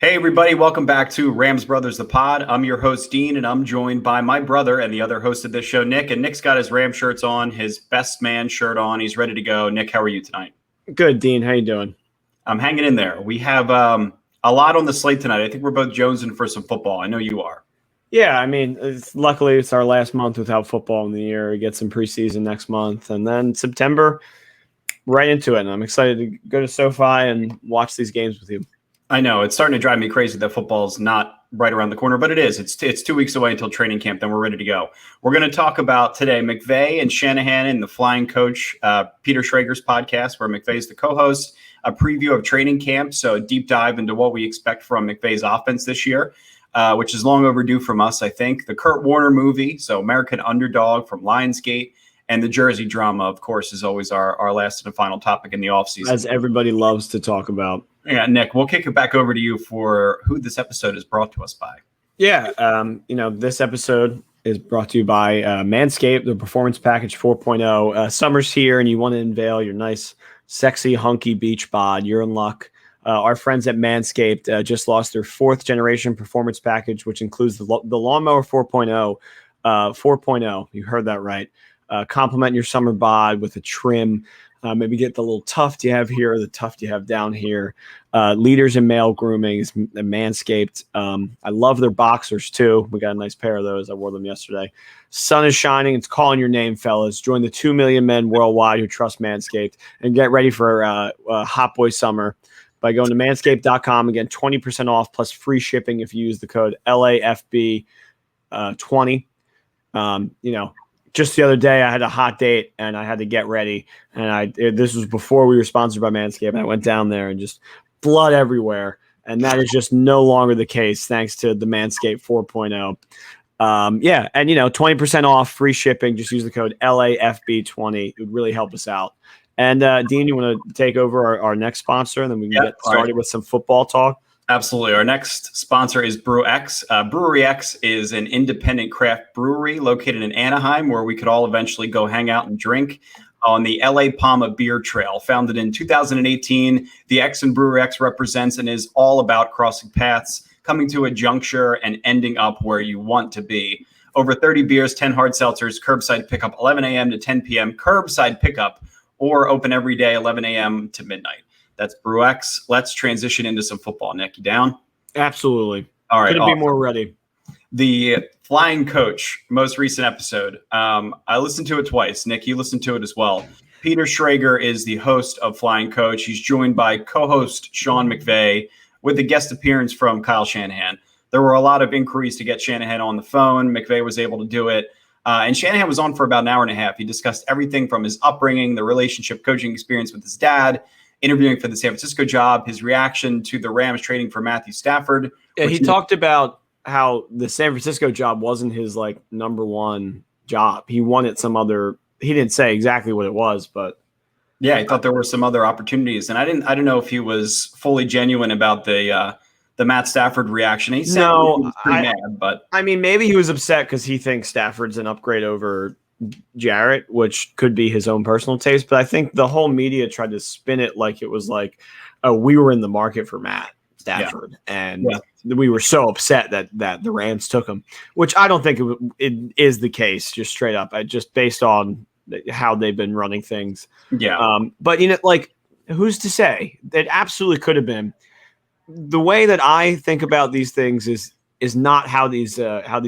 Hey, everybody. Welcome back to Rams Brothers, the pod. I'm your host, Dean, and I'm joined by my brother and the other host of this show, Nick. And Nick's got his Ram shirts on, his best man shirt on. He's ready to go. Nick, how are you tonight? Good, Dean. How you doing? I'm hanging in there. We have a lot on the slate tonight. I think we're both jonesing for some football. I know you are. Yeah, I mean, luckily it's our last month without football in the year. We get some preseason next month, and then September, right into it. And I'm excited to go to SoFi and watch these games with you. I know it's starting to drive me crazy that football's not right around the corner, but it is. It's 2 weeks away until training camp. Then we're ready to go. We're going to talk about today McVay and Shanahan and the Flying Coach, Peter Schrager's podcast, where McVay is the co-host. A preview of training camp, so a deep dive into what we expect from McVay's offense this year, which is long overdue from us, I think. The Kurt Warner movie, so American Underdog from Lionsgate, and the Jersey drama, of course, is always our last and final topic in the offseason. As everybody loves to talk about. Yeah, Nick, we'll kick it back over to you for who this episode is brought to us by. Yeah, this episode is brought to you by Manscaped, the Performance Package 4.0. Summer's here, and you want to unveil your nice, sexy, hunky beach bod. You're in luck. Our friends at Manscaped just lost their 4th generation performance package, which includes the Lawnmower 4.0. 4.0, you heard that right. Complement your summer bod with a trim. Maybe get the little tuft you have here or the tuft you have down here. Leaders in male grooming is Manscaped. I love their boxers, too. We got a nice pair of those. I wore them yesterday. Sun is shining. It's calling your name, fellas. Join the 2 million men worldwide who trust Manscaped and get ready for hot boy summer by going to manscaped.com and get 20% off plus free shipping if you use the code LAFB 20. Just the other day, I had a hot date and I had to get ready. And this was before we were sponsored by Manscaped. And I went down there and just blood everywhere. And that is just no longer the case thanks to the Manscaped 4.0. And 20% off, free shipping. Just use the code LAFB20. It would really help us out. And Dean, you want to take over our next sponsor, and then we can get started with some football talk? Absolutely. Our next sponsor is Brew X. Brewery X is an independent craft brewery located in Anaheim, where we could all eventually go hang out and drink on the LA Palma Beer Trail. Founded in 2018, the X and Brewery X represents and is all about crossing paths, coming to a juncture, and ending up where you want to be. Over 30 beers, 10 hard seltzers, curbside pickup 11 a.m. to 10 p.m., curbside pickup, or open every day 11 a.m. to midnight. That's Brew X. Let's transition into some football. Nick, you down? Absolutely. All right. Couldn't be more ready. The Flying Coach, most recent episode. I listened to it twice. Nick, you listened to it as well. Peter Schrager is the host of Flying Coach. He's joined by co-host Sean McVay with a guest appearance from Kyle Shanahan. There were a lot of inquiries to get Shanahan on the phone. McVay was able to do it. And Shanahan was on for about an hour and a half. He discussed everything from his upbringing, the relationship coaching experience with his dad, interviewing for the San Francisco job, his reaction to the Rams trading for Matthew Stafford. Yeah, he talked about how the San Francisco job wasn't his number one job. He wanted some other. He didn't say exactly what it was, but yeah, I thought there were some other opportunities, and I didn't know if he was fully genuine about the Matt Stafford reaction. He said he was pretty mad, but I mean, maybe he was upset because he thinks Stafford's an upgrade over Jarrett, which could be his own personal taste. But I think the whole media tried to spin it like it was we were in the market for Matt Stafford, and we were so upset that the Rams took him, which I don't think it is the case, just straight up, just based on how they've been running things. Yeah. But who's to say? It absolutely could have been. The way that I think about these things is not how these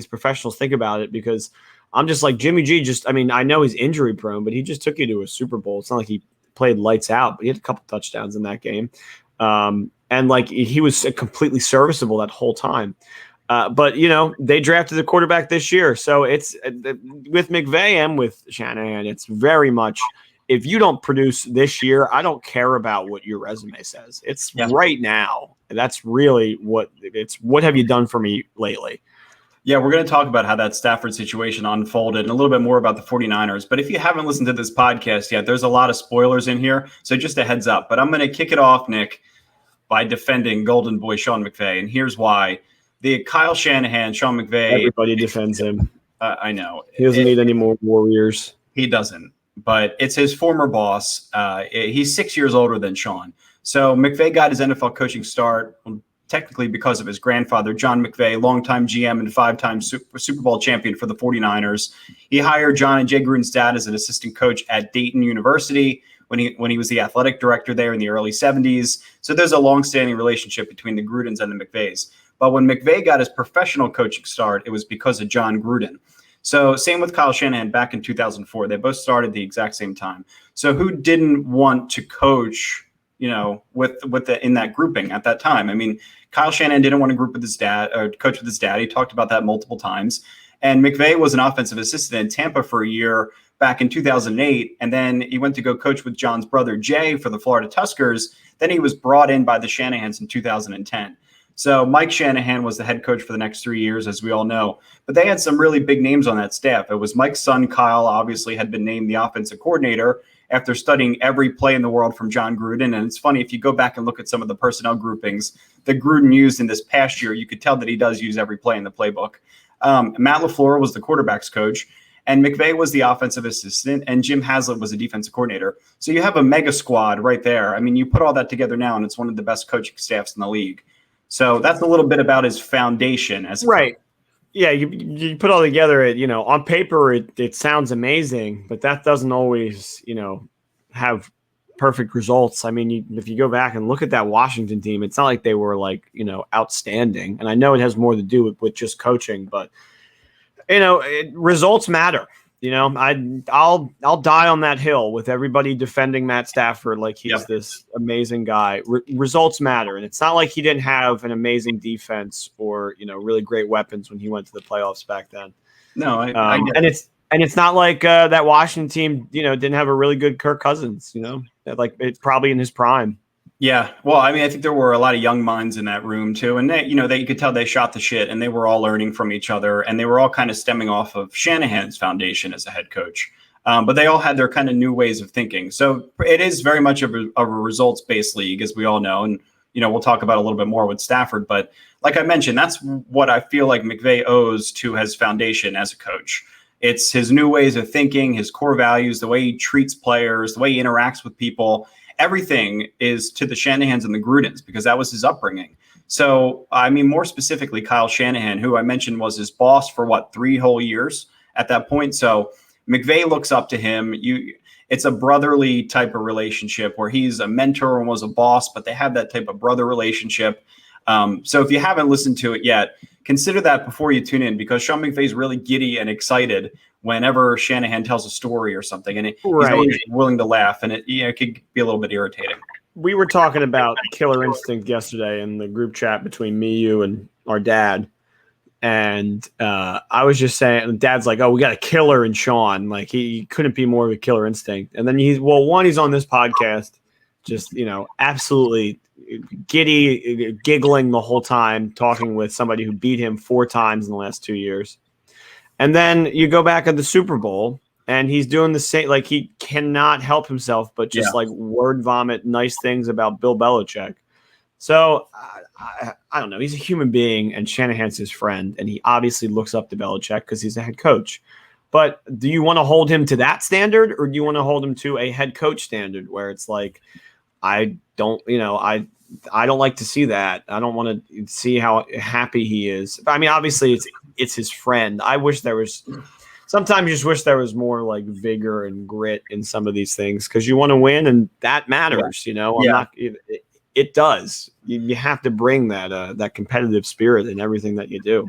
professionals think about it, because I'm just like Jimmy G. I know he's injury prone, but he just took you to a Super Bowl. It's not like he played lights out, but he had a couple touchdowns in that game. And he was completely serviceable that whole time. But they drafted the quarterback this year. So it's with McVay and with Shanahan, it's very much, if you don't produce this year, I don't care about what your resume says. It's right now. That's really what have you done for me lately? Yeah, we're going to talk about how that Stafford situation unfolded and a little bit more about the 49ers. But if you haven't listened to this podcast yet, there's a lot of spoilers in here. So just a heads up. But I'm going to kick it off, Nick, by defending Golden Boy Sean McVay. And here's why. The Kyle Shanahan, Sean McVay. Everybody defends him. I know. He doesn't need any more warriors. He doesn't. But it's his former boss. He's 6 years older than Sean. So McVay got his NFL coaching start technically because of his grandfather, John McVay, longtime GM and 5-time Super Bowl champion for the 49ers. He hired John and Jay Gruden's dad as an assistant coach at Dayton University when he was the athletic director there in the early 70s. So there's a long-standing relationship between the Grudens and the McVays. But when McVay got his professional coaching start, it was because of John Gruden. So same with Kyle Shanahan back in 2004. They both started the exact same time. So who didn't want to coach, in that grouping at that time? I mean, Kyle Shanahan didn't want to group with his dad or coach with his dad. He talked about that multiple times. And McVay was an offensive assistant in Tampa for a year back in 2008. And then he went to go coach with John's brother, Jay, for the Florida Tuskers. Then he was brought in by the Shanahans in 2010. So Mike Shanahan was the head coach for the next 3 years, as we all know. But they had some really big names on that staff. It was Mike's son, Kyle, obviously had been named the offensive coordinator after studying every play in the world from John Gruden. And it's funny, if you go back and look at some of the personnel groupings that Gruden used in this past year, you could tell that he does use every play in the playbook. Matt LaFleur was the quarterback's coach, and McVay was the offensive assistant, and Jim Haslett was the defensive coordinator. So you have a mega squad right there. I mean, you put all that together now, and it's one of the best coaching staffs in the league. So that's a little bit about his foundation as right. Yeah, you put all together. On paper it sounds amazing, but that doesn't always have perfect results. I mean, if you go back and look at that Washington team, it's not like they were outstanding. And I know it has more to do with just coaching, but results matter. I'll die on that hill with everybody defending Matt Stafford like he's this amazing guy. Results matter, and it's not like he didn't have an amazing defense or really great weapons when he went to the playoffs back then. No, I get it. And it's not like that Washington team didn't have a really good Kirk Cousins. Like it's probably in his prime. Yeah. Well, I mean, I think there were a lot of young minds in that room too. And you could tell they shot the shit and they were all learning from each other, and they were all kind of stemming off of Shanahan's foundation as a head coach. But they all had their kind of new ways of thinking. So it is very much of a results-based league, as we all know. And, we'll talk about a little bit more with Stafford. But like I mentioned, that's what I feel like McVay owes to his foundation as a coach. It's his new ways of thinking, his core values, the way he treats players, the way he interacts with people. Everything is to the Shanahans and the Grudens because that was his upbringing. So, I mean, more specifically, Kyle Shanahan, who I mentioned was his boss for 3 whole years at that point. So McVay looks up to him. It's a brotherly type of relationship where he's a mentor and was a boss, but they have that type of brother relationship. So if you haven't listened to it yet, consider that before you tune in, because Sean McVay is really giddy and excited whenever Shanahan tells a story or something, and he's always willing to laugh, and it could be a little bit irritating. We were talking about Killer Instinct yesterday in the group chat between me, you, and our dad, and I was just saying, Dad's like, "Oh, we got a killer in Sean. Like he couldn't be more of a Killer Instinct." And then he's on this podcast, just absolutely giddy, giggling the whole time, talking with somebody who beat him 4 times in the last 2 years. And then you go back at the Super Bowl, and he's doing the same. Like he cannot help himself, but just word vomit nice things about Bill Belichick. So I don't know. He's a human being, and Shanahan's his friend, and he obviously looks up to Belichick because he's a head coach. But do you want to hold him to that standard, or do you want to hold him to a head coach standard where it's like, I don't like to see that. I don't want to see how happy he is. I mean, obviously it's his friend. Sometimes you just wish there was more like vigor and grit in some of these things because you want to win, and that matters. It does. You have to bring that competitive spirit in everything that you do.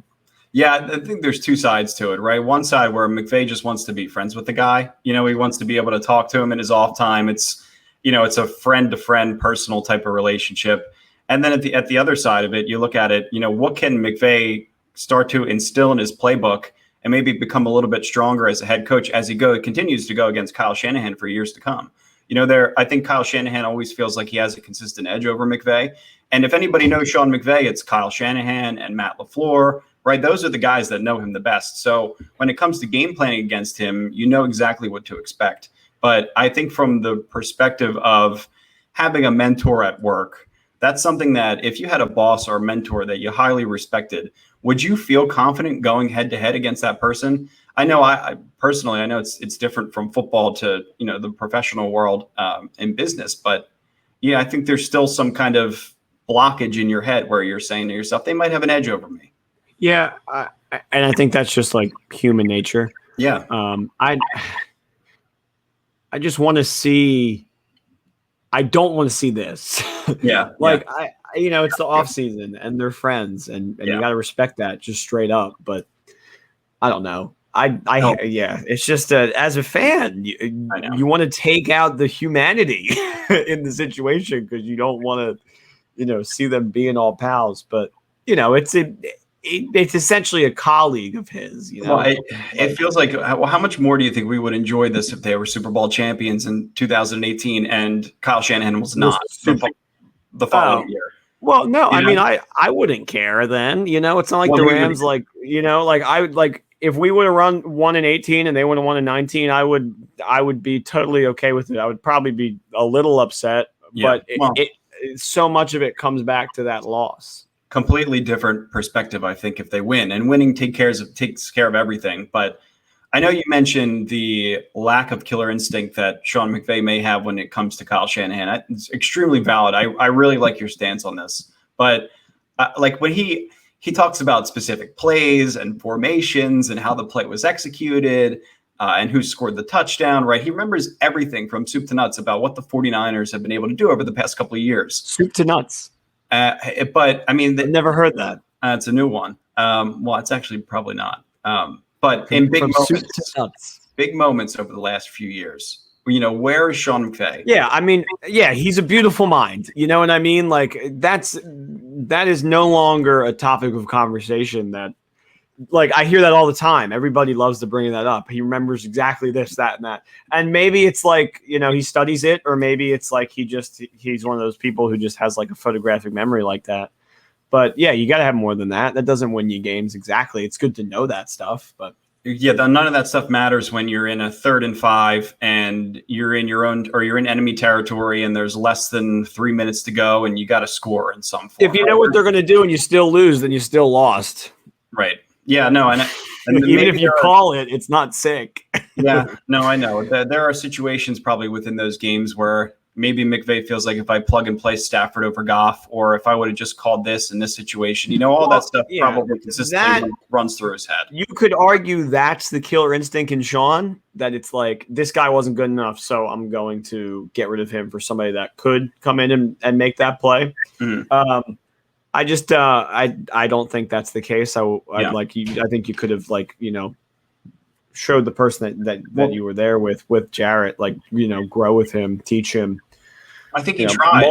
Yeah, I think there's 2 sides to it, right? One side where McVay just wants to be friends with the guy. He wants to be able to talk to him in his off time. It's a friend-to-friend personal type of relationship. And then at the other side of it, you look at it, what can McVay start to instill in his playbook and maybe become a little bit stronger as a head coach as he continues to go against Kyle Shanahan for years to come. I think Kyle Shanahan always feels like he has a consistent edge over McVay. And if anybody knows Sean McVay, it's Kyle Shanahan and Matt LaFleur, right? Those are the guys that know him the best. So when it comes to game planning against him, you know exactly what to expect. But I think from the perspective of having a mentor at work, that's something that if you had a boss or a mentor that you highly respected, would you feel confident going head to head against that person? I know I personally know it's different from football to, the professional world in business, but I think there's still some kind of blockage in your head where you're saying to yourself, they might have an edge over me. Yeah, and I think that's just like human nature. Yeah. I just want to see. I don't want to see this. Yeah. It's the off season and they're friends, and you got to respect that just straight up. But I don't know. It's just as a fan, you want to take out the humanity in the situation because you don't want to, see them being all pals. But it's essentially a colleague of his. Well, it feels like, how much more do you think we would enjoy this if they were Super Bowl champions in 2018 and Kyle Shanahan was not the following year? Well, no, I mean, I wouldn't care then. It's not like the Rams, I would if we would have won in 18 and they would have won in 19, I would be totally okay with it. I would probably be a little upset, but so much of it comes back to that loss. Completely different perspective, I think, if they win, and winning takes care of everything. But I know you mentioned the lack of killer instinct that Sean McVay may have when it comes to Kyle Shanahan. It's extremely valid. I really like your stance on this. But when he talks about specific plays and formations and how the play was executed and who scored the touchdown, right? He remembers everything from soup to nuts about what the 49ers have been able to do over the past couple of years. Soup to nuts. But I mean, I've never heard that. It's a new one. Well, it's actually probably not. But in big moments over the last few years, where is Sean McVay? Yeah, I mean, he's a beautiful mind. You know what I mean? Like that is no longer a topic of conversation. That, I hear that all the time. Everybody loves to bring that up. He remembers exactly this, that, and that. And maybe it's he studies it, or maybe it's he's one of those people who just has a photographic memory like that. But yeah, you got to have more than that. That doesn't win you games exactly. It's good to know that stuff, but none of that stuff matters when you're in a 3rd and 5 and you're in you're in enemy territory and there's less than 3 minutes to go and you got to score in some form. If you know what they're going to do and you still lose, then you still lost. Right. Yeah, no, and even if you call it, it's not sick. Yeah, no, I know. There are situations probably within those games where maybe McVay feels like if I plug and play Stafford over Goff, or if I would have just called this in this situation, all that stuff probably consistently runs through his head. You could argue that's the killer instinct in Sean, that it's this guy wasn't good enough, so I'm going to get rid of him for somebody that could come in and make that play. Mm-hmm. I just I don't think that's the case. I think you could have showed the person that you were there with Jarrett, grow with him, teach him. I think he tried.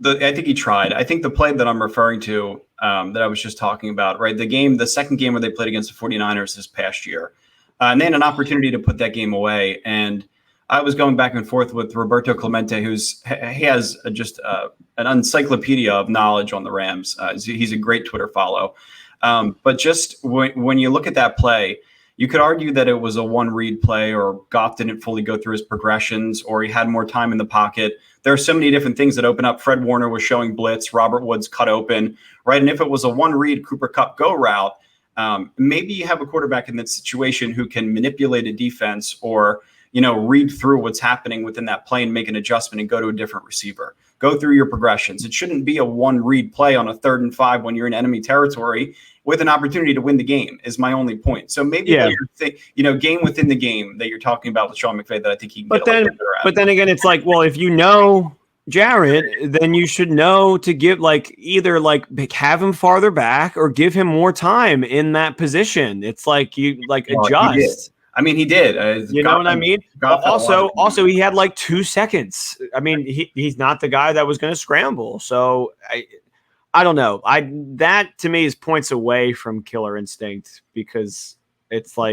I think he tried. I think the play that I'm referring to that I was just talking about, right? The second game where they played against the 49ers this past year, and they had an opportunity to put that game away. And I was going back and forth with Roberto Clemente, he has just an encyclopedia of knowledge on the Rams. He's a great Twitter follow. But just when you look at that play, you could argue that it was a one-read play, or Goff didn't fully go through his progressions, or he had more time in the pocket. There are so many different things that open up. Fred Warner was showing blitz. Robert Woods cut open, right? And if it was a one-read Cooper Kupp go route, maybe you have a quarterback in that situation who can manipulate a defense or read through what's happening within that play and make an adjustment and go to a different receiver. Go through your progressions. It shouldn't be a one-read play on a 3rd and 5 when you're in enemy territory with an opportunity to win the game, is my only point. So maybe game within the game that you're talking about with Sean McVay that I think he can get better at. But then again, it's if you know Jarrett, then you should know to give either have him farther back or give him more time in that position. It's adjust. I mean, he did. You know what I mean? Also, he had 2 seconds. I mean, he's not the guy that was going to scramble. So I don't know. That to me is points away from killer instinct, because it's I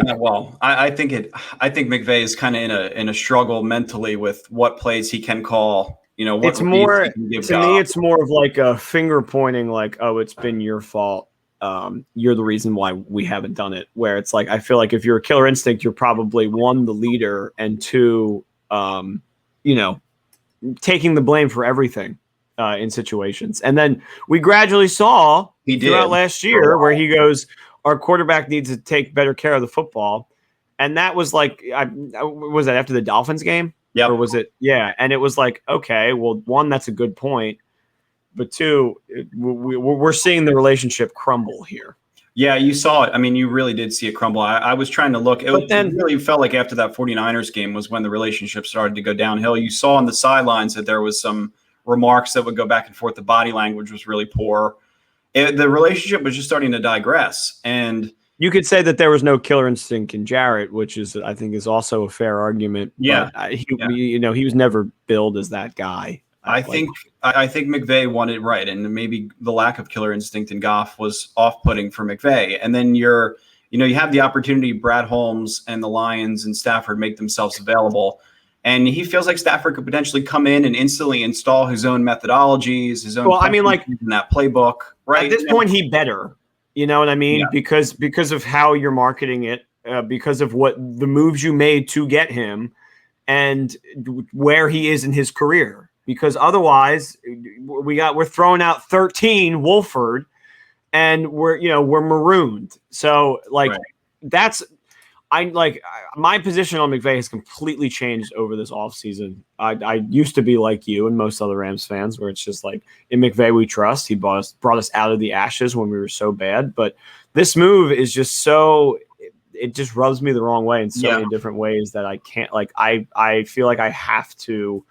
think McVay is kind of in a struggle mentally with what plays he can call. It's more to me. It's more of a finger pointing, oh, it's been your fault. You're the reason why we haven't done it. Where it's I feel like if you're a killer instinct, you're probably 1, the leader, and 2, taking the blame for everything in situations. And then we gradually saw throughout last year where he goes, our quarterback needs to take better care of the football. And that was was that after the Dolphins game? Yeah. Or was it? Yeah. And it was okay, well, 1, that's a good point. but two, we're seeing the relationship crumble here. Yeah, you saw it. I mean, you really did see it crumble. I was trying to look. It really felt like after that 49ers game was when the relationship started to go downhill. You saw on the sidelines that there was some remarks that would go back and forth. The body language was really poor. The relationship was just starting to digress. And you could say that there was no killer instinct in Jarrett, which is, I think, is also a fair argument. Yeah. But he was never billed as that guy. I think McVay won it right, and maybe the lack of killer instinct in Goff was off-putting for McVay. And then you have the opportunity. Brad Holmes and the Lions and Stafford make themselves available, and he feels like Stafford could potentially come in and instantly install his own methodologies, his own. Well, I mean, like in that playbook, right? At this point, he better. You know what I mean? Yeah. Because of how you're marketing it, because of what the moves you made to get him, and where he is in his career. Because otherwise, we're throwing out 13 Wolford, and we're marooned. So like my position on McVay has completely changed over this offseason. I used to be like you and most other Rams fans, where it's just like, in McVay we trust. He brought us out of the ashes when we were so bad. But this move is just so. It just rubs me the wrong way in so many different ways that I can't. I feel like I have to.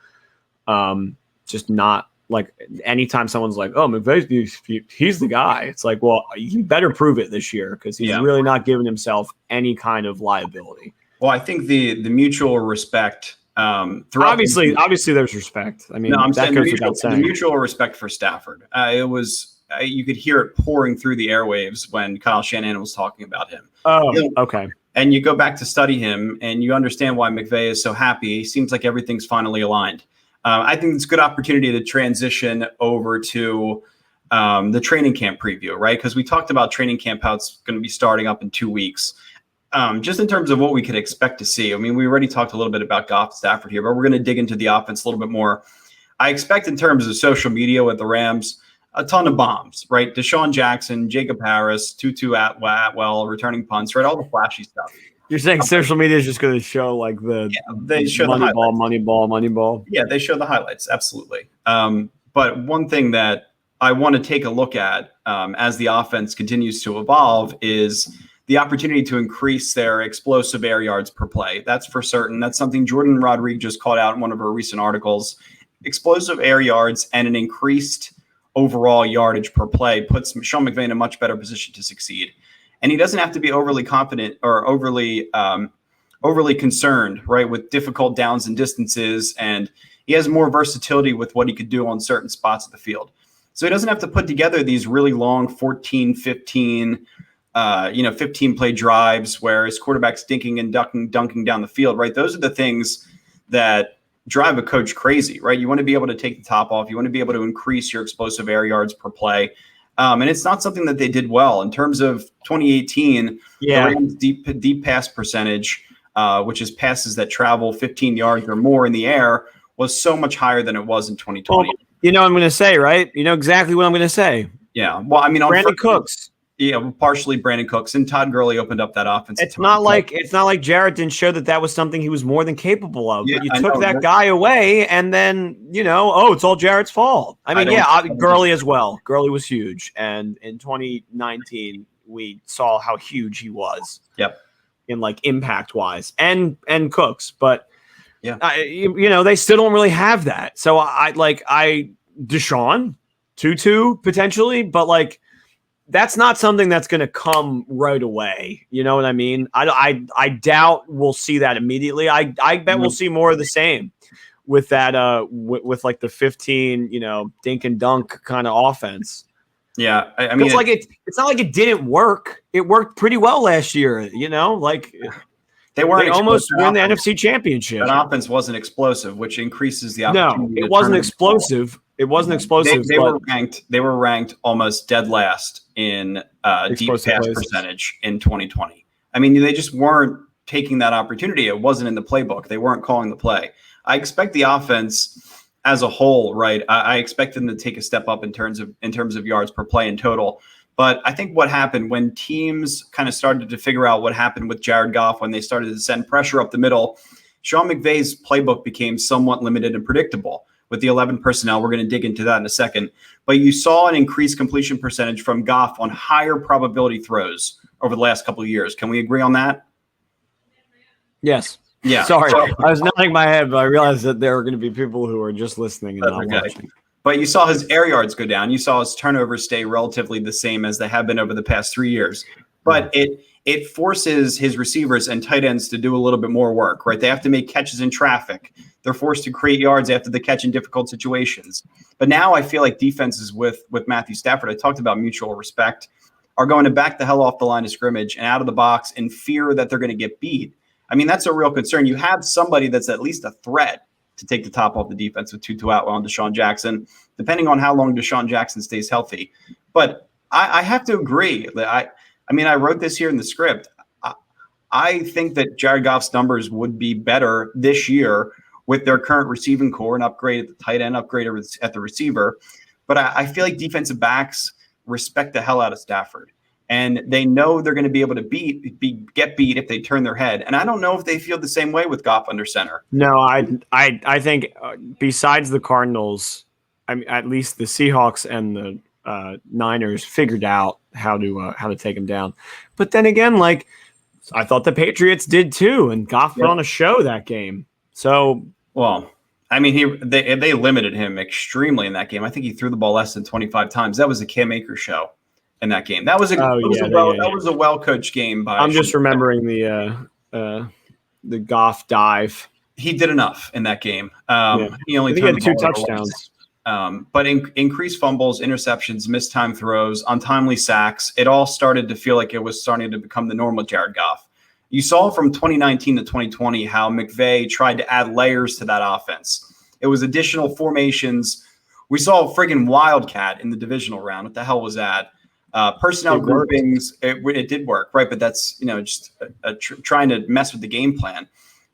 Just not like anytime someone's like, oh, McVay's he's the guy. It's like, well, you better prove it this year, because he's really not giving himself any kind of liability. Well, I think the mutual respect. Obviously, there's respect. I mean, I'm that saying goes without saying. The mutual respect for Stafford. It was you could hear it pouring through the airwaves when Kyle Shanahan was talking about him. Oh, okay. And you go back to study him, and you understand why McVay is so happy. He seems like everything's finally aligned. I think it's a good opportunity to transition over to the training camp preview, right? Because we talked about training camp, how it's going to be starting up in 2 weeks. Just in terms of what we could expect to see. I mean, we already talked a little bit about Goff and Stafford here, but we're going to dig into the offense a little bit more. I expect in terms of social media with the Rams, a ton of bombs, right? Deshaun Jackson, Jacob Harris, Tutu Atwell, returning punts, right? All the flashy stuff. You're saying social media is just going to show like they show money ball. Yeah, they show the highlights. Absolutely. But one thing that I want to take a look at as the offense continues to evolve is the opportunity to increase their explosive air yards per play. That's for certain. That's something Jordan Rodriguez just called out in one of her recent articles. Explosive air yards and an increased overall yardage per play puts Sean McVay in a much better position to succeed. And he doesn't have to be overly confident or overly concerned, right, with difficult downs and distances. And he has more versatility with what he could do on certain spots of the field. So he doesn't have to put together these really long 14, 15 play drives where his quarterback's dinking and dunking down the field, right? Those are the things that drive a coach crazy, right? You want to be able to take the top off. You want to be able to increase your explosive air yards per play. And it's not something that they did well in terms of 2018. The Rams' deep pass percentage, which is passes that travel 15 yards or more in the air, was so much higher than it was in 2020. Well, you know what I'm going to say, right? You know exactly what I'm going to say. Yeah. Well, I mean, Brandon Cooks. Yeah, partially Brandon Cooks, and Todd Gurley opened up that offense. It's not like Jarrett didn't show that was something he was more than capable of. Yeah, but you took that guy away, and then it's all Jarrett's fault. I mean, Gurley as well. Gurley was huge, and in 2019 we saw how huge he was. Yep. In like impact wise, and Cooks, but yeah, they still don't really have that. So Deshaun, Tutu potentially, but like. That's not something that's going to come right away. You know what I mean? I doubt we'll see that immediately. I bet we'll see more of the same with that with like the 15 dink and dunk kind of offense. Yeah, I mean, it's not like it didn't work. It worked pretty well last year. Like they almost won the NFC Championship. That offense wasn't explosive, which increases the opportunity. No, it wasn't explosive. It wasn't explosive. They were ranked almost dead last in deep pass percentage in 2020. I mean, they just weren't taking that opportunity. It wasn't in the playbook. They weren't calling the play. I expect the offense as a whole, right? I expect them to take a step up in terms of yards per play in total. But I think what happened when teams kind of started to figure out what happened with Jared Goff when they started to send pressure up the middle, Sean McVay's playbook became somewhat limited and predictable. with the 11 personnel. We're going to dig into that in a second. But you saw an increased completion percentage from Goff on higher probability throws over the last couple of years. Can we agree on that? Yes. Yeah. Sorry, I was nodding my head, but I realized that there are going to be people who are just listening and not watching. But you saw his air yards go down. You saw his turnovers stay relatively the same as they have been over the past 3 years. But it forces his receivers and tight ends to do a little bit more work, right? They have to make catches in traffic. They're forced to create yards after the catch in difficult situations. But now I feel like defenses with Matthew Stafford, I talked about mutual respect, are going to back the hell off the line of scrimmage and out of the box in fear that they're going to get beat. I mean, that's a real concern. You have somebody that's at least a threat to take the top off the defense with Tutu Atwell and Deshaun Jackson, depending on how long Deshaun Jackson stays healthy. But I have to agree that I wrote this here in the script. I think that Jared Goff's numbers would be better this year with their current receiving core, an upgrade at the tight end, upgrade at the receiver. But I feel like defensive backs respect the hell out of Stafford. And they know they're going to be able to get beat if they turn their head. And I don't know if they feel the same way with Goff under center. No, I think besides the Cardinals, I mean, at least the Seahawks and the Niners figured out how to take him down. But then again, like I thought the Patriots did too, and Goff put on a show that game. So, well, I mean, they limited him extremely in that game. I think he threw the ball less than 25 times. That was a Cam Akers show in that game. That was a well-coached game. I'm just remembering the Goff dive. He did enough in that game. He only had 2 touchdowns. But increased fumbles, interceptions, missed time throws, untimely sacks, it all started to feel like it was starting to become the normal Jared Goff. You saw from 2019 to 2020 how McVay tried to add layers to that offense. It was additional formations. We saw a friggin' wildcat in the divisional round. What the hell was that? Personnel groupings, it did work, right? But that's just trying to mess with the game plan.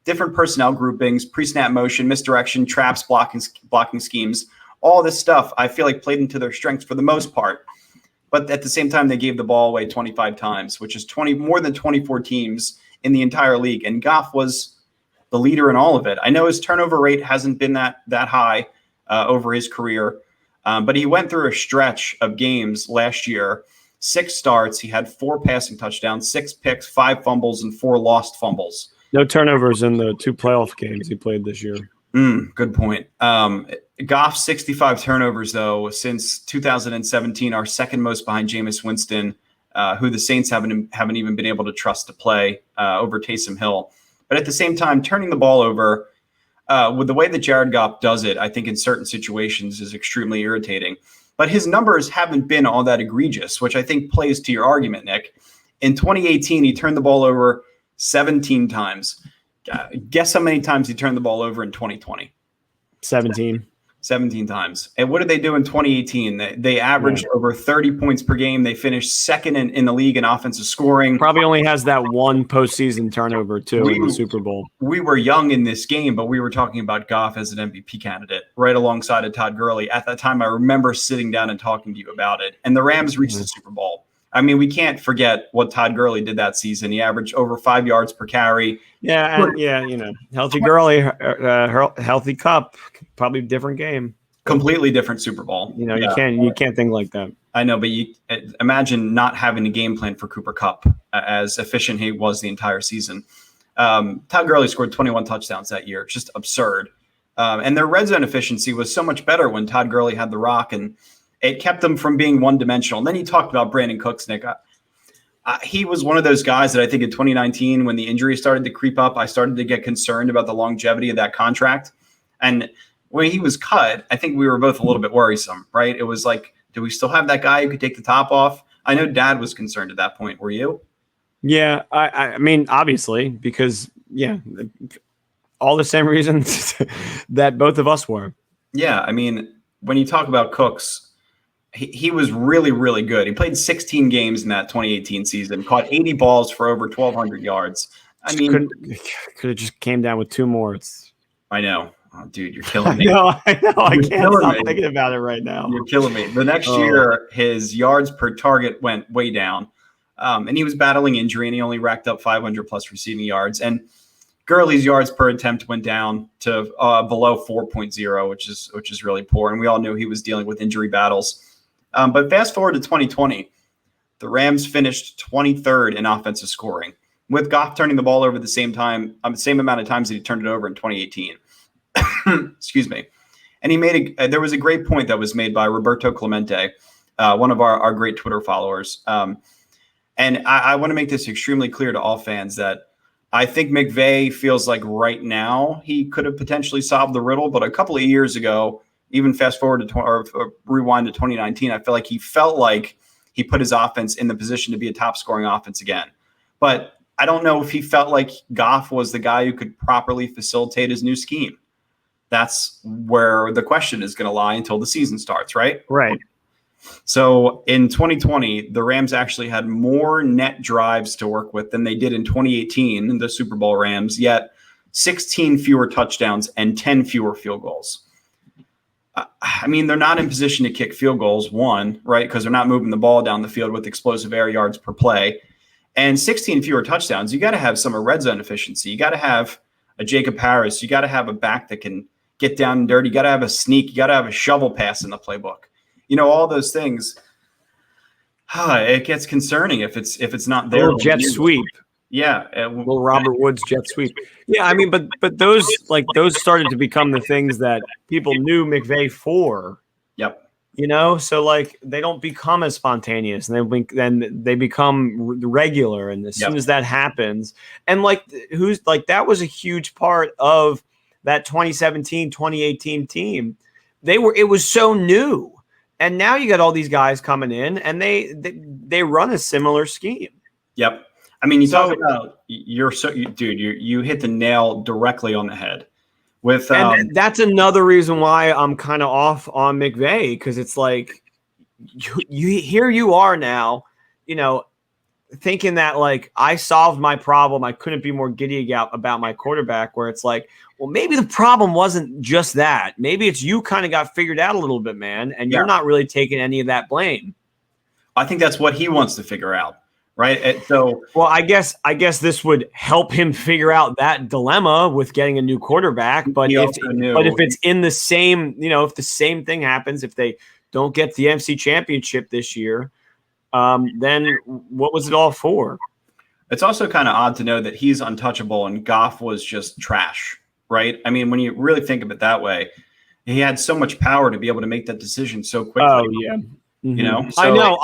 Different personnel groupings, pre-snap motion, misdirection, traps, blocking schemes. All this stuff I feel like played into their strengths for the most part. But at the same time, they gave the ball away 25 times, which is more than 24 teams in the entire league. And Goff was the leader in all of it. I know his turnover rate hasn't been that high over his career, but he went through a stretch of games last year, 6 starts. He had 4 passing touchdowns, 6 picks, 5 fumbles, and 4 lost fumbles. No turnovers in the 2 playoff games he played this year. Good point. Goff's 65 turnovers, though, since 2017, are second most behind Jameis Winston, who the Saints haven't even been able to trust to play over Taysom Hill. But at the same time, turning the ball over with the way that Jared Goff does it, I think in certain situations is extremely irritating. But his numbers haven't been all that egregious, which I think plays to your argument, Nick. In 2018, he turned the ball over 17 times. Guess how many times he turned the ball over in 2020? 17 times. And what did they do in 2018? They averaged over 30 points per game. They finished second in the league in offensive scoring. Probably only has that one postseason turnover, too, in the Super Bowl. We were young in this game, but we were talking about Goff as an MVP candidate right alongside of Todd Gurley. At that time, I remember sitting down and talking to you about it. And the Rams reached the Super Bowl. I mean, we can't forget what Todd Gurley did that season. He averaged over 5 yards per carry. Healthy Gurley, healthy Cup, probably different game. Completely different Super Bowl. You can't think like that. I know, but you imagine not having a game plan for Cooper Kupp, as efficient he was the entire season. Todd Gurley scored 21 touchdowns that year. It's just absurd. And their red zone efficiency was so much better when Todd Gurley had the rock, and it kept them from being one-dimensional. And then you talked about Brandon Cooks, Nick. He was one of those guys that I think in 2019, when the injury started to creep up, I started to get concerned about the longevity of that contract. And when he was cut, I think we were both a little bit worrisome, right? It was like, do we still have that guy who could take the top off? I know Dad was concerned at that point. Were you? Yeah, I mean, obviously, because, all the same reasons that both of us were. Yeah, I mean, when you talk about Cooks, he was really, really good. He played 16 games in that 2018 season, caught 80 balls for over 1,200 yards. I mean, could have just came down with 2 more. I know. Oh, dude, you're killing me. I know. I can't stop thinking about it right now. You're killing me. The next year, his yards per target went way down. And he was battling injury, and he only racked up 500 plus receiving yards. And Gurley's yards per attempt went down to below 4.0, which is really poor. And we all knew he was dealing with injury battles. But fast forward to 2020, the Rams finished 23rd in offensive scoring, with Goff turning the ball over the same amount of times that he turned it over in 2018. Excuse me. And there was a great point that was made by Roberto Clemente, one of our great Twitter followers. And I want to make this extremely clear to all fans that I think McVay feels like right now he could have potentially solved the riddle, but a couple of years ago, even fast forward to or rewind to 2019, I feel like he felt like he put his offense in the position to be a top scoring offense again. But I don't know if he felt like Goff was the guy who could properly facilitate his new scheme. That's where the question is going to lie until the season starts, right? Right. So in 2020, the Rams actually had more net drives to work with than they did in 2018, the Super Bowl Rams, yet 16 fewer touchdowns and 10 fewer field goals. I mean, they're not in position to kick field goals, one, right? Because they're not moving the ball down the field with explosive air yards per play. And 16 fewer touchdowns, you got to have some red zone efficiency. You got to have a Jacob Harris. You got to have a back that can get down and dirty. You got to have a sneak. You got to have a shovel pass in the playbook. All those things. It gets concerning if it's not there. A little jet sweep. Yeah, little Robert Woods jet sweep. Yeah, I mean, but those started to become the things that people knew McVay for. Yep. So they don't become as spontaneous, and then they become regular. And as soon as that happens, and that was a huge part of that 2017, 2018 team. It was so new. And now you got all these guys coming in, and they run a similar scheme. Yep. I mean, you talk about you hit the nail directly on the head. And that's another reason why I'm kind of off on McVay, because it's like here you are now, thinking that I solved my problem. I couldn't be more giddy about my quarterback, where it's like, well, maybe the problem wasn't just that. Maybe it's you kind of got figured out a little bit, man, and you're not really taking any of that blame. I think that's what he wants to figure out, right? Well, I guess this would help him figure out that dilemma with getting a new quarterback. But if it's in the same, if the same thing happens, if they don't get the NFC Championship this year, then what was it all for? It's also kind of odd to know that he's untouchable and Goff was just trash, right? I mean, when you really think of it that way, he had so much power to be able to make that decision so quickly. Oh, yeah. Mm-hmm. I know.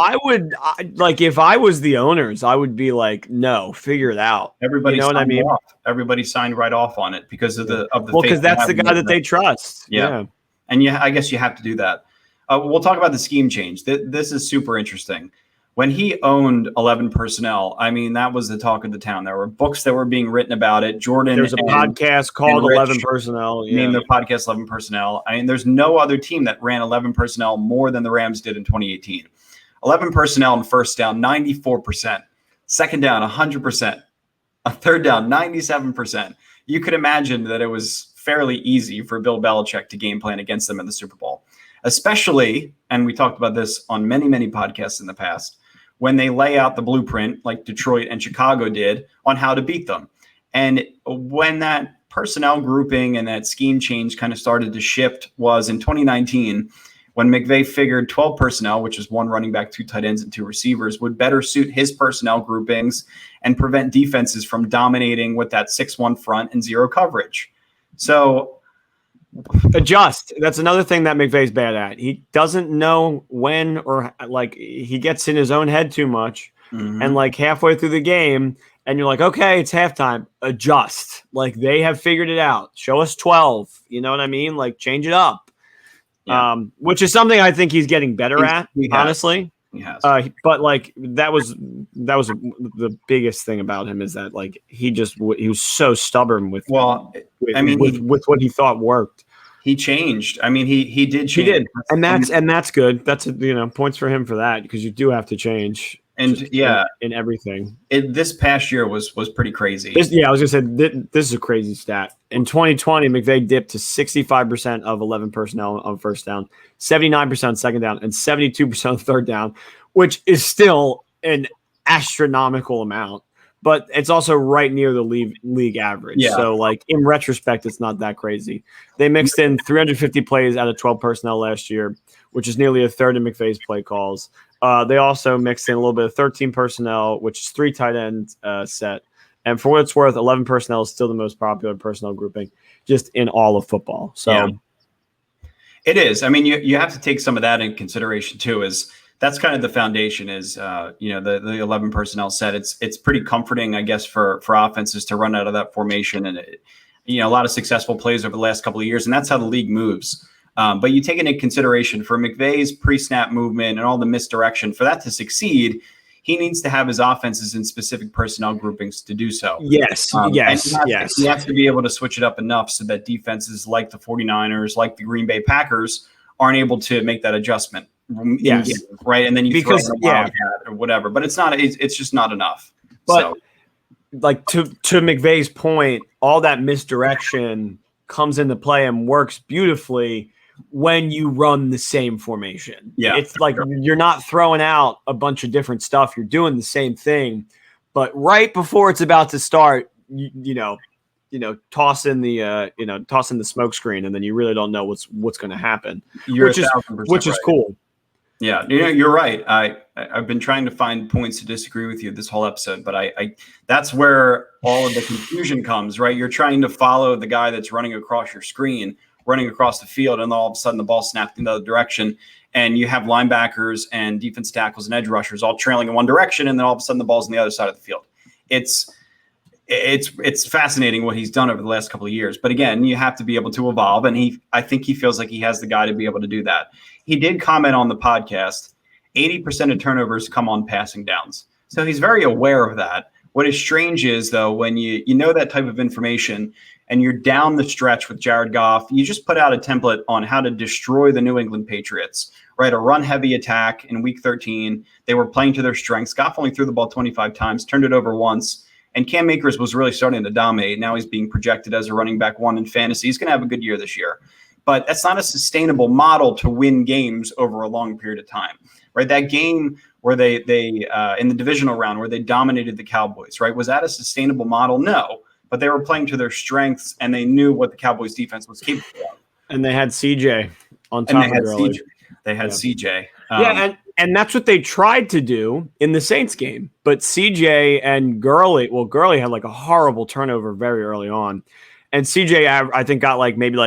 If I was the owners, I would be like, no, figure it out. Everybody, off. Everybody signed right off on it because of the because that's the guy that they trust. Yeah. And I guess you have to do that. We'll talk about the scheme change. This is super interesting. When he owned 11 personnel, I mean, that was the talk of the town. There were books that were being written about it. There's a podcast called 11 Personnel. Yeah. Named their podcast 11 Personnel. I mean, there's no other team that ran 11 personnel more than the Rams did in 2018. 11 personnel in first down, 94%. Second down, 100%. A third down, 97%. You could imagine that it was fairly easy for Bill Belichick to game plan against them in the Super Bowl. Especially, and we talked about this on many, many podcasts in the past, when they lay out the blueprint like Detroit and Chicago did on how to beat them. And when that personnel grouping and that scheme change kind of started to shift was in 2019, when McVay figured 12 personnel, which is one running back, 2 tight ends, and 2 receivers, would better suit his personnel groupings and prevent defenses from dominating with that 6-1 front and 0 coverage. So adjust. That's another thing that McVay's bad at. He doesn't know when, or he gets in his own head too much. Mm-hmm. And halfway through the game, and you're like, okay, it's halftime. Adjust. They have figured it out. Show us 12. You know what I mean? Change it up. Yeah. Which is something I think he's getting better at, honestly. He has. But that was the biggest thing about him, is that he was so stubborn with what he thought worked. He changed. I mean, he did change. He did, and that's good. That's points for him for that, because you do have to change. And in everything. This past year was pretty crazy. I was gonna say this is a crazy stat. In 2020, McVay dipped to 65% of 11 personnel on first down, 79% second down, and 72% on third down, which is still an astronomical amount. but it's also right near the league average. Yeah. So, like, in retrospect, it's not that crazy. They mixed in 350 plays out of 12 personnel last year, which is nearly a third of McVay's play calls. They also mixed in a little bit of 13 personnel, which is 3 tight end set. And for what it's worth, 11 personnel is still the most popular personnel grouping just in all of football. So yeah. It is. I mean, you have to take some of that in consideration too, is that's kind of the foundation is, the 11 personnel set. It's pretty comforting, I guess, for offenses to run out of that formation, and a lot of successful plays over the last couple of years, and that's how the league moves. But you take into consideration for McVay's pre-snap movement and all the misdirection, for that to succeed, he needs to have his offenses in specific personnel groupings to do so. Yes. He has to be able to switch it up enough so that defenses like the 49ers, like the Green Bay Packers, aren't able to make that adjustment. Yes. Right. And then you throw in a wildcat or whatever, but it's just not enough. But like to McVay's point, all that misdirection comes into play and works beautifully when you run the same formation. Yeah. It's like you're not throwing out a bunch of different stuff. You're doing the same thing, but right before it's about to start, toss in the smoke screen, and then you really don't know what's going to happen, which is cool. Yeah, you're right. I've been trying to find points to disagree with you this whole episode, but I that's where all of the confusion comes, right? You're trying to follow the guy that's running across your screen, running across the field, and all of a sudden the ball snapped in the other direction, and you have linebackers and defense tackles and edge rushers all trailing in one direction, and then all of a sudden the ball's on the other side of the field. It's fascinating what he's done over the last couple of years. But again, you have to be able to evolve, and I think he feels like he has the guy to be able to do that. He did comment on the podcast, 80% of turnovers come on passing downs. So he's very aware of that. What is strange is, though, when you know that type of information and you're down the stretch with Jared Goff, you just put out a template on how to destroy the New England Patriots, right? A run-heavy attack in Week 13. They were playing to their strengths. Goff only threw the ball 25 times, turned it over once. And Cam Akers was really starting to dominate. Now he's being projected as a running back 1 in fantasy. He's going to have a good year this year. But that's not a sustainable model to win games over a long period of time, right? That game where they in the divisional round where they dominated the Cowboys, right? Was that a sustainable model? No. But they were playing to their strengths, and they knew what the Cowboys defense was capable of. And they had CJ on top of Gurley. They had CJ. And that's what they tried to do in the Saints game. But CJ and Gurley had like a horrible turnover very early on. And CJ, I think, got maybe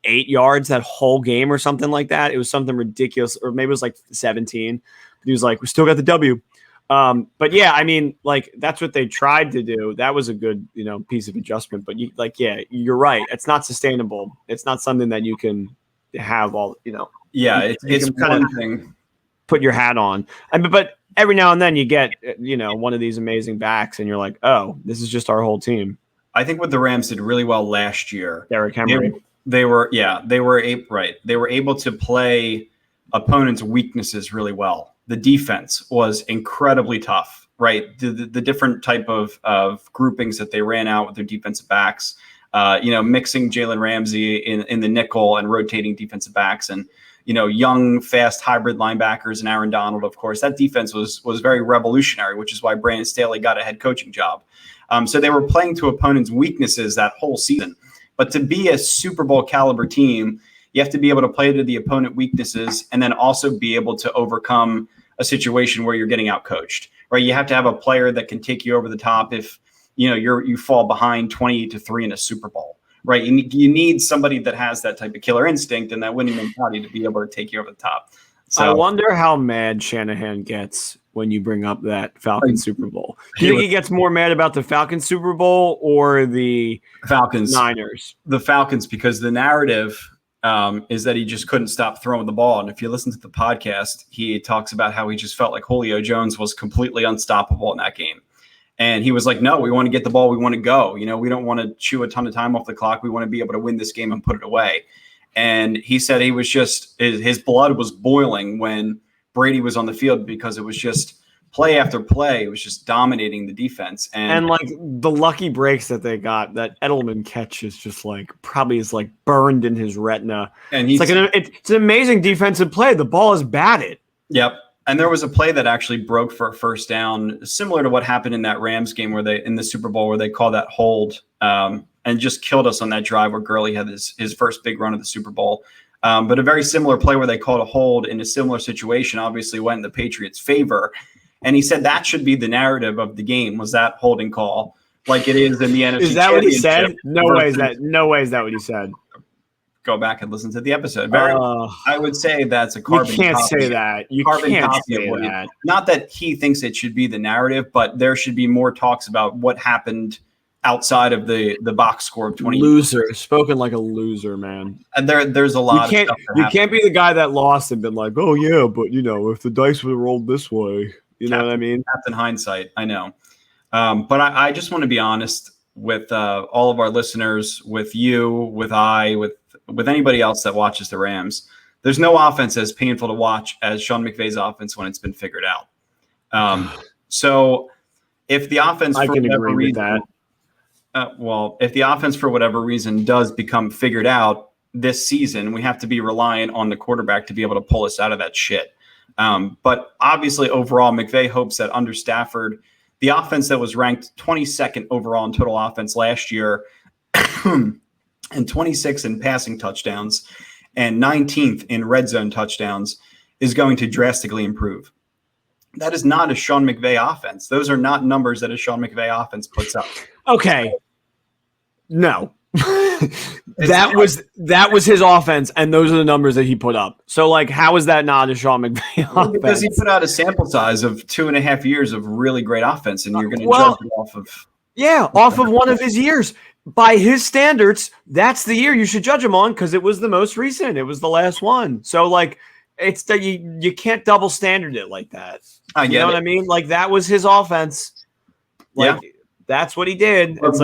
8 yards that whole game or something like that. It was something ridiculous, or maybe it was 17. He was like, we still got the W. But yeah, I mean, that's what they tried to do. That was a good, piece of adjustment. But you're right. It's not sustainable. It's not something that you can have all, Yeah, it's one thing. Put your hat on. But every now and then you get, one of these amazing backs, and you're like, oh, this is just our whole team. I think what the Rams did really well last year. Derrick Henry. They were able to play opponents' weaknesses really well. The defense was incredibly tough, right? The different type of groupings that they ran out with their defensive backs, mixing Jalen Ramsey in the nickel and rotating defensive backs, and young, fast hybrid linebackers and Aaron Donald, of course. That defense was very revolutionary, which is why Brandon Staley got a head coaching job. So they were playing to opponents' weaknesses that whole season. But to be a Super Bowl caliber team, you have to be able to play to the opponent weaknesses and then also be able to overcome a situation where you're getting out coached, right? You have to have a player that can take you over the top if you fall behind 28-3 in a Super Bowl, right? You need somebody that has that type of killer instinct and that winning mentality to be able to take you over the top. So, I wonder how mad Shanahan gets when you bring up that Falcons Super Bowl. Do you think he gets more mad about the Falcons Super Bowl or the Falcons Niners? The Falcons, because the narrative is that he just couldn't stop throwing the ball. And if you listen to the podcast, he talks about how he just felt like Julio Jones was completely unstoppable in that game. And he was like, no, we want to get the ball. We want to go. We don't want to chew a ton of time off the clock. We want to be able to win this game and put it away. And he said he was just his blood was boiling when Brady was on the field because it was just play after play. It was just dominating the defense. And the lucky breaks that they got, that Edelman catch is just probably is burned in his retina. And it's an amazing defensive play. The ball is batted. Yep. And there was a play that actually broke for a first down, similar to what happened in that Rams game where in the Super Bowl, where they called that hold and just killed us on that drive where Gurley had his first big run of the Super Bowl. But a very similar play where they called a hold in a similar situation obviously went in the Patriots' favor. And he said that should be the narrative of the game, was that holding call, like it is in the NFC. Is that what he said? No way is that what he said. Go back and listen to the episode. I would say that's a carbon copy. You can't say that. You can't say that. Not that he thinks it should be the narrative, but there should be more talks about what happened outside of the box score of 20. Loser. Spoken like a loser, man. And there's a lot of stuff you can't be the guy that lost and been like, oh, yeah, but, if the dice would have rolled this way. You know what I mean? Captain hindsight, I know. But I just want to be honest with all of our listeners, with you, with anybody else that watches the Rams. There's no offense as painful to watch as Sean McVay's offense when it's been figured out. So if the offense, I can agree with that. If the offense for whatever reason does become figured out this season, we have to be reliant on the quarterback to be able to pull us out of that shit. But obviously, overall, McVay hopes that under Stafford, the offense that was ranked 22nd overall in total offense last year and 26th in passing touchdowns and 19th in red zone touchdowns is going to drastically improve. That is not a Sean McVay offense. Those are not numbers that a Sean McVay offense puts up. Okay. No. that was his offense, and those are the numbers that he put up. So, how is that not a Sean McVay offense? Because he put out a sample size of 2.5 years of really great offense, and you're going to judge it off of... Yeah, off of one of his years. By his standards, that's the year you should judge him on because it was the most recent. It was the last one. So, it's that you can't double standard it like that. I get you know what I mean? That was his offense. That's what he did. It's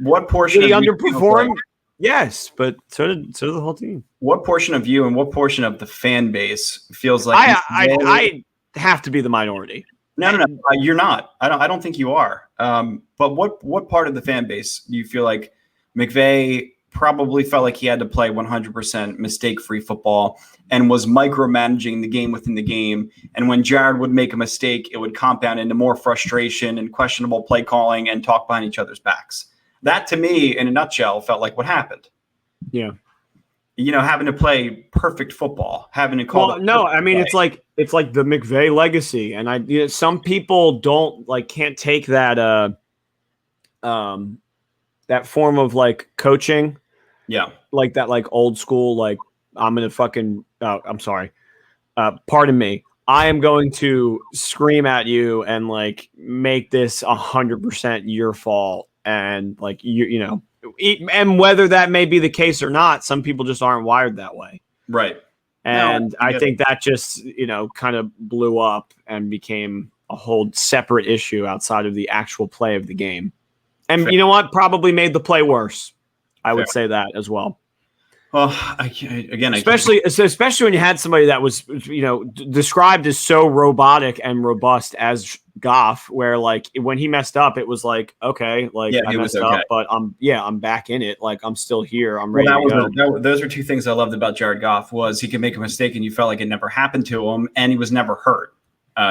what portion did he underperform? Yes, but so did the whole team. What portion of you and what portion of the fan base feels like I have to be the minority? No, you're not. I don't think you are. But what part of the fan base do you feel like McVay probably felt like he had to play 100% mistake-free football and was micromanaging the game within the game? And when Jared would make a mistake, it would compound into more frustration and questionable play calling and talk behind each other's backs. That, to me, in a nutshell, felt like what happened. Yeah. Having to play perfect football, having to call. Well, no, I mean, it's like the McVay legacy, and some people can't take that that form of coaching. Yeah. That old school, I'm going to fucking, I'm sorry. Pardon me. I am going to scream at you and make this 100% your fault. And and whether that may be the case or not, some people just aren't wired that way. Right. And I think that just, kind of blew up and became a whole separate issue outside of the actual play of the game. And you know what? Probably made the play worse. I would say that as well. Well, especially when you had somebody that was, described as so robotic and robust as Goff, where when he messed up, it was okay, I messed up, but I'm back in it. I'm still here. I'm ready to go. Those are two things I loved about Jared Goff was he could make a mistake and you felt like it never happened to him, and he was never hurt.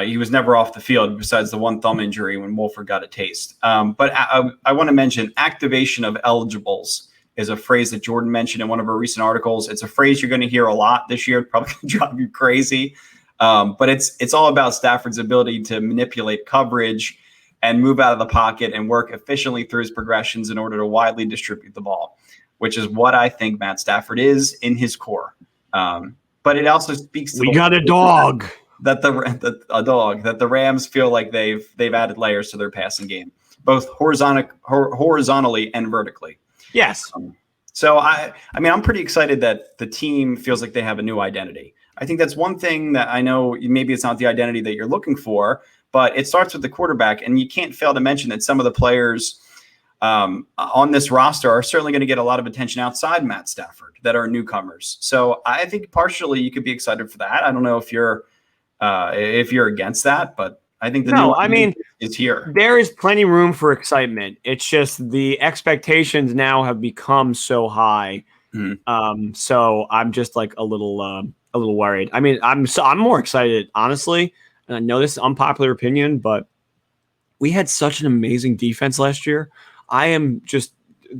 He was never off the field besides the one thumb injury when Wolford got a taste. But I want to mention activation of eligibles is a phrase that Jordan mentioned in one of her recent articles. It's a phrase you're going to hear a lot this year. It's probably going to drive you crazy. But it's all about Stafford's ability to manipulate coverage and move out of the pocket and work efficiently through his progressions in order to widely distribute the ball, which is what I think Matt Stafford is in his core. But it also speaks to a dog. That the Rams feel like they've added layers to their passing game, both horizontally and vertically. Yes. So I'm pretty excited that the team feels like they have a new identity. I think that's one thing that I know maybe it's not the identity that you're looking for, but it starts with the quarterback. And you can't fail to mention that some of the players on this roster are certainly going to get a lot of attention outside Matt Stafford that are newcomers. So I think partially you could be excited for that. I don't know if you're against that, but I think is here. There is plenty room for excitement. It's just the expectations now have become so high So I'm just like a little worried. I mean, I'm more excited, honestly. And I know this is unpopular opinion, but we had such an amazing defense last year. I am just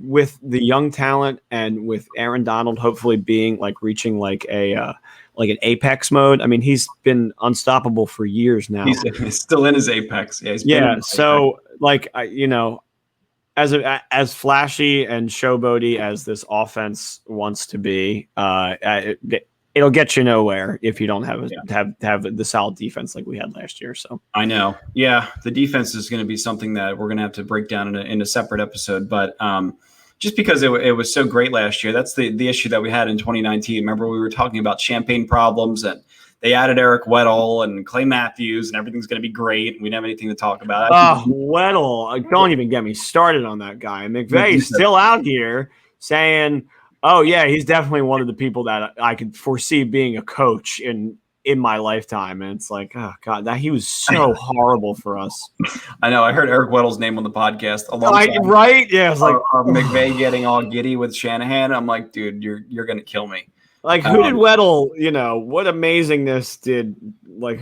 with the young talent and with Aaron Donald hopefully being like reaching like an apex mode. I mean, he's been unstoppable for years now. He's still in his apex. Yeah. So like as flashy and showboaty as this offense wants to be, it'll get you nowhere if you don't have the solid defense like we had last year. So I know, yeah, the defense is going to be something that we're going to have to break down in a separate episode. But just because it was so great last year, that's the issue that we had in 2019. Remember, we were talking about champagne problems, and they added Eric Weddle and Clay Matthews, and everything's going to be great. And we didn't have anything to talk about. Weddle, don't even get me started on that guy. McVay's still out here saying, oh, yeah, he's definitely one of the people that I could foresee being a coach in my lifetime. And it's like, oh, God, he was so horrible for us. I know. I heard Eric Weddle's name on the podcast. Right? Yeah. It's like McVay getting all giddy with Shanahan. I'm like, dude, you're going to kill me. Like, who did Weddle, what amazingness did, like,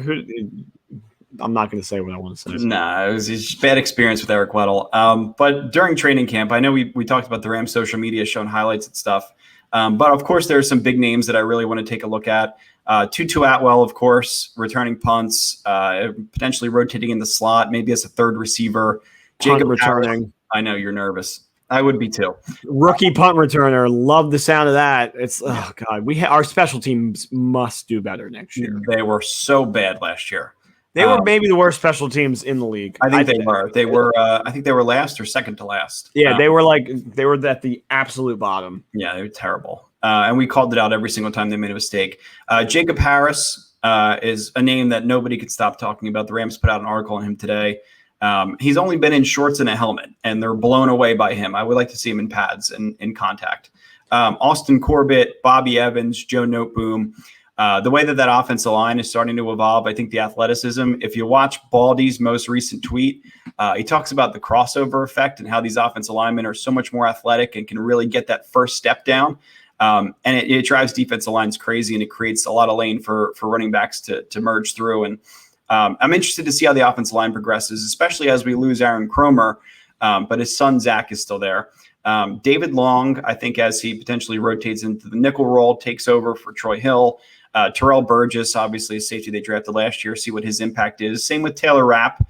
I'm not going to say what I want to say. No, it was a bad experience with Eric Weddle. But during training camp, I know we talked about the Rams social media showing highlights and stuff. But of course, there are some big names that I really want to take a look at. Tutu Atwell, of course, returning punts, potentially rotating in the slot, maybe as a third receiver. Jacob returning. I know you're nervous. I would be too. Rookie punt returner. Love the sound of that. It's oh God. Our special teams must do better next year. They were so bad last year. They were maybe the worst special teams in the league. I think they were. They were. I think they were last or second to last. Yeah, they were at the absolute bottom. Yeah, they were terrible. And we called it out every single time they made a mistake. Jacob Harris is a name that nobody could stop talking about. The Rams put out an article on him today. He's only been in shorts and a helmet, and they're blown away by him. I would like to see him in pads and in contact. Austin Corbett, Bobby Evans, Joe Noteboom. The way that offensive line is starting to evolve, I think the athleticism, if you watch Baldy's most recent tweet, he talks about the crossover effect and how these offensive linemen are so much more athletic and can really get that first step down. And it drives defensive lines crazy, and it creates a lot of lane for running backs to merge through. And I'm interested to see how the offensive line progresses, especially as we lose Aaron Cromer, but his son Zach is still there. David Long, I think, as he potentially rotates into the nickel role, takes over for Troy Hill. Terrell Burgess, obviously a safety they drafted last year, see what his impact is. Same with Taylor Rapp,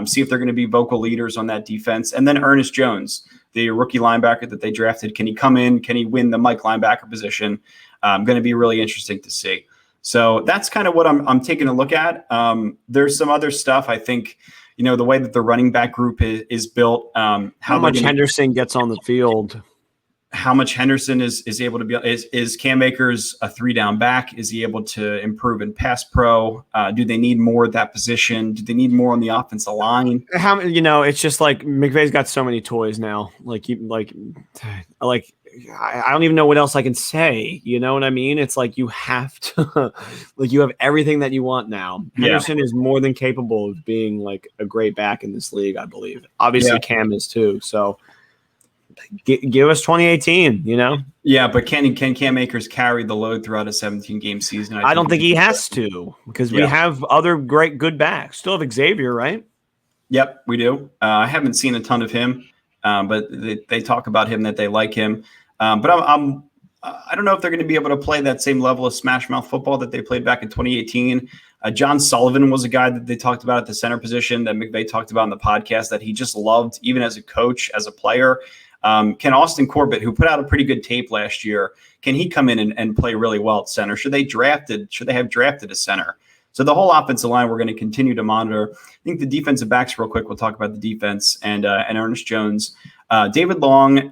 see if they're going to be vocal leaders on that defense. And then Ernest Jones, the rookie linebacker that they drafted. Can he come in? Can he win the Mike linebacker position? Going to be really interesting to see. So that's kind of what I'm taking a look at. There's some other stuff. I think, the way that the running back group is built. How much Henderson gets on the field. How much Henderson is able to be is Cam Akers a 3-down back? Is he able to improve in pass pro? Do they need more at that position? Do they need more on the offensive line? It's just like McVay's got so many toys now. I don't even know what else I can say. You know what I mean? It's like you have to, you have everything that you want now. Henderson is more than capable of being like a great back in this league, I believe. Obviously, Cam is too. So. Give us 2018, Yeah, but can Cam Akers carry the load throughout a 17-game season? I don't think he has to, because we have other good backs. Still have Xavier, right? Yep, we do. I haven't seen a ton of him, but they talk about him, that they like him. But I don't know if they're going to be able to play that same level of smash mouth football that they played back in 2018. John Sullivan was a guy that they talked about at the center position that McVay talked about in the podcast that he just loved, even as a coach, as a player. Can Austin Corbett, who put out a pretty good tape last year, can he come in and play really well at center? Should they have drafted a center? So the whole offensive line we're going to continue to monitor. I think the defensive backs, real quick, we'll talk about the defense and Ernest Jones, David Long,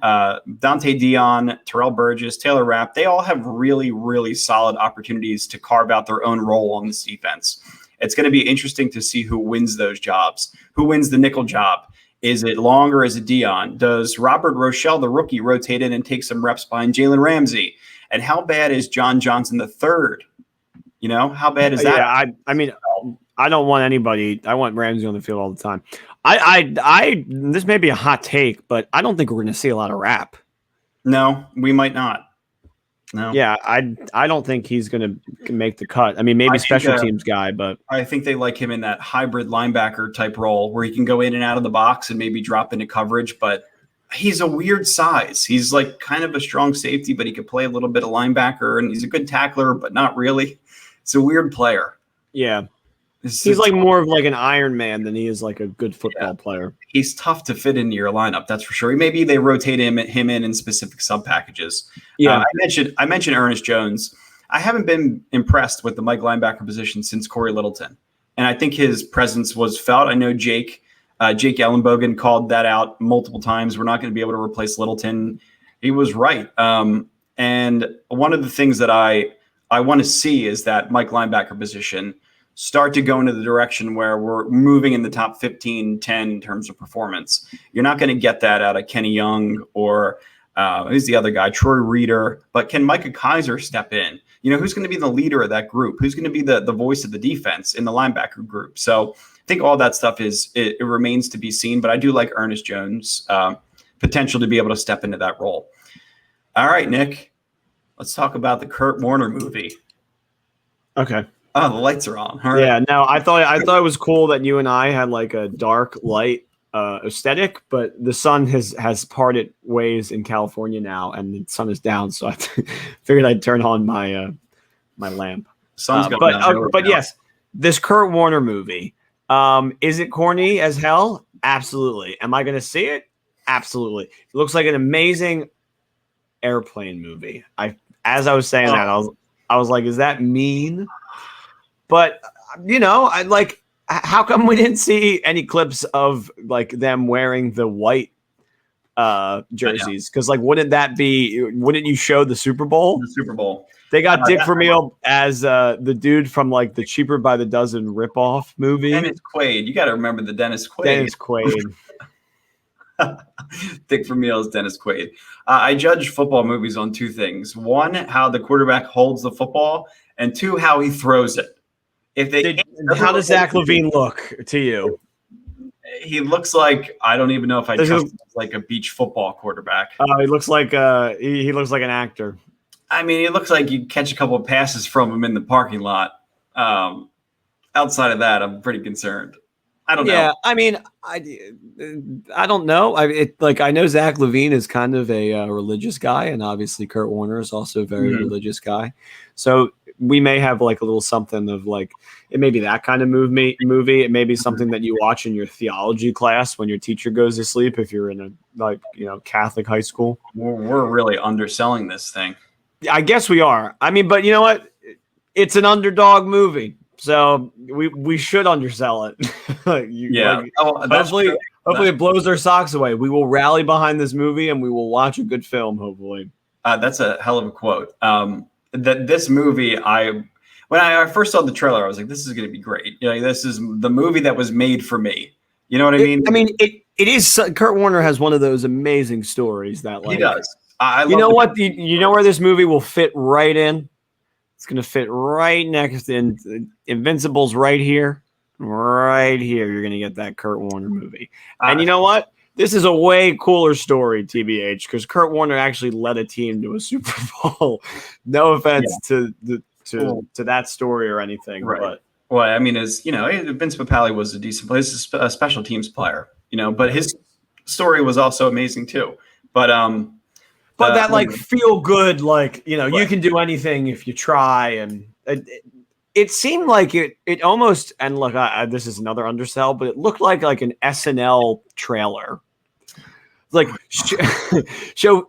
Dante Dion, Terrell Burgess, Taylor Rapp. They all have really, really solid opportunities to carve out their own role on this defense. It's going to be interesting to see who wins those jobs, who wins the nickel job. Is it Long or is it Dion? Does Robert Rochelle, the rookie, rotate in and take some reps behind Jalen Ramsey? And how bad is John Johnson III? How bad is that? Yeah, I mean, I don't want anybody. I want Ramsey on the field all the time. I this may be a hot take, but I don't think we're going to see a lot of Rapp. No, we might not. No. Yeah, I don't think he's going to make the cut. I mean, maybe special teams guy, but I think they like him in that hybrid linebacker type role where he can go in and out of the box and maybe drop into coverage. But he's a weird size. He's like kind of a strong safety, but he could play a little bit of linebacker, and he's a good tackler, but not really. It's a weird player. Yeah. He's like more of like an Iron Man than he is like a good football player. He's tough to fit into your lineup, that's for sure. Maybe they rotate him in specific sub packages. Yeah, I mentioned Ernest Jones. I haven't been impressed with the Mike linebacker position since Corey Littleton, and I think his presence was felt. I know Jake Ellenbogen called that out multiple times. We're not going to be able to replace Littleton. He was right. And one of the things that I want to see is that Mike linebacker position start to go into the direction where we're moving in the top 15, 10 in terms of performance. You're not going to get that out of Kenny Young or who's the other guy, Troy Reader. But can Micah Kaiser step in? Who's going to be the leader of that group? Who's going to be the voice of the defense in the linebacker group? So I think all that stuff it remains to be seen. But I do like Ernest Jones' potential to be able to step into that role. All right, Nick, let's talk about the Kurt Warner movie. Okay. Oh, the lights are on. All right. Yeah, no, I thought it was cool that you and I had like a dark light aesthetic, but the sun has parted ways in California now, and the sun is down. So I figured I'd turn on my my lamp. Sun's going down. But yes, this Kurt Warner movie, is it corny as hell? Absolutely. Am I going to see it? Absolutely. It looks like an amazing airplane movie. As I was saying that, I was like, is that mean? But I like. How come we didn't see any clips of like them wearing the white jerseys? Because like, wouldn't you show the Super Bowl? The Super Bowl. They got Dick Vermeil as the dude from like the Cheaper by the Dozen ripoff movie. Dennis Quaid. You got to remember the Dennis Quaid. Dennis Quaid. Dick Vermeil is Dennis Quaid. I judge football movies on two things: one, how the quarterback holds the football, and two, how he throws it. How does Zach LaVine look to you? He looks like, I don't even know if I trust him as like a beach football quarterback. He looks like he looks like an actor. I mean, he looks like you catch a couple of passes from him in the parking lot. Outside of that, I'm pretty concerned. I don't know. Yeah, I mean, I don't know. I know Zach LaVine is kind of a religious guy, and obviously Kurt Warner is also a very religious guy. So we may have like a little something of like, it may be that kind of movie. It may be something that you watch in your theology class when your teacher goes to sleep. If you're in a Catholic high school, we're really underselling this thing. I guess we are. I mean, but you know what? It's an underdog movie, so we should undersell it. Hopefully it blows our socks away. We will rally behind this movie and we will watch a good film. Hopefully, that's a hell of a quote. This movie, when I first saw the trailer, I was like, "This is going to be great." This is the movie that was made for me. You know what I mean? It is. Kurt Warner has one of those amazing stories that like, he does. You know what? You know where this movie will fit right in? It's going to fit right next in Invincible's right here. Right here. You're going to get that Kurt Warner movie. And you know what? This is a way cooler story, TBH, because Kurt Warner actually led a team to a Super Bowl. No offense to that story or anything. Right. But well, I mean, Vince Papale was a decent player. He's a special teams player, but his story was also amazing too. But that like feel good, like, you can do anything if you try. And it seemed like it almost, and look, this is another undersell, but it looked like an SNL trailer. Like show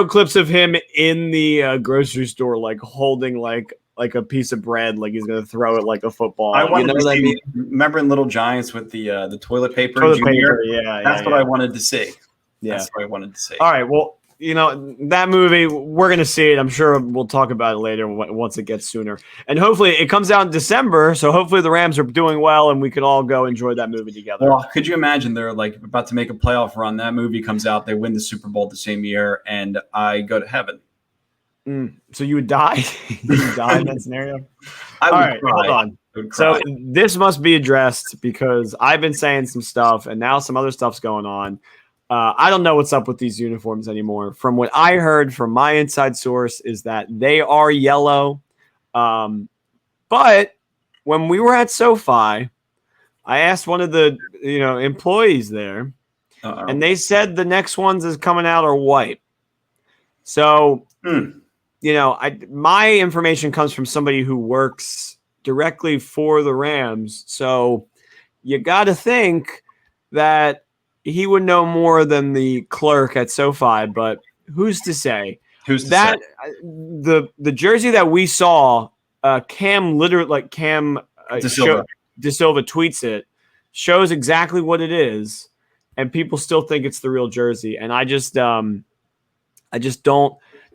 clips of him in the grocery store, like holding like a piece of bread, like he's gonna throw it like a football. I wanted to see. Remember in Little Giants with the toilet paper? That's what I wanted to see. Yeah, that's what I wanted to see. All right, well, that movie, we're going to see it. I'm sure we'll talk about it later once it gets sooner. And hopefully it comes out in December. So hopefully the Rams are doing well and we can all go enjoy that movie together. Well, could you imagine they're like about to make a playoff run? That movie comes out, they win the Super Bowl the same year, and I go to heaven. So you would die? You would die in that scenario? All right, hold on. So this must be addressed because I've been saying some stuff and now some other stuff's going on. I don't know what's up with these uniforms anymore. From what I heard from my inside source is that they are yellow. But when we were at SoFi, I asked one of the employees there, and they said the next ones is coming out are white. So, my information comes from somebody who works directly for the Rams. So you got to think that he would know more than the clerk at SoFi, but who's to say? The jersey that we saw, Cam De Silva tweets it, shows exactly what it is, and people still think it's the real jersey. And I just don't.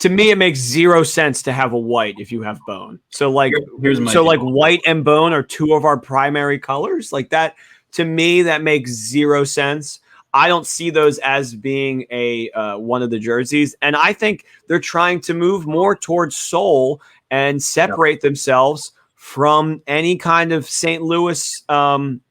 To me, it makes zero sense to have a white if you have bone. So like white and bone are two of our primary colors. Like that, to me, that makes zero sense. I don't see those as being one of the jerseys. And I think they're trying to move more towards soul and separate themselves from any kind of St. Louis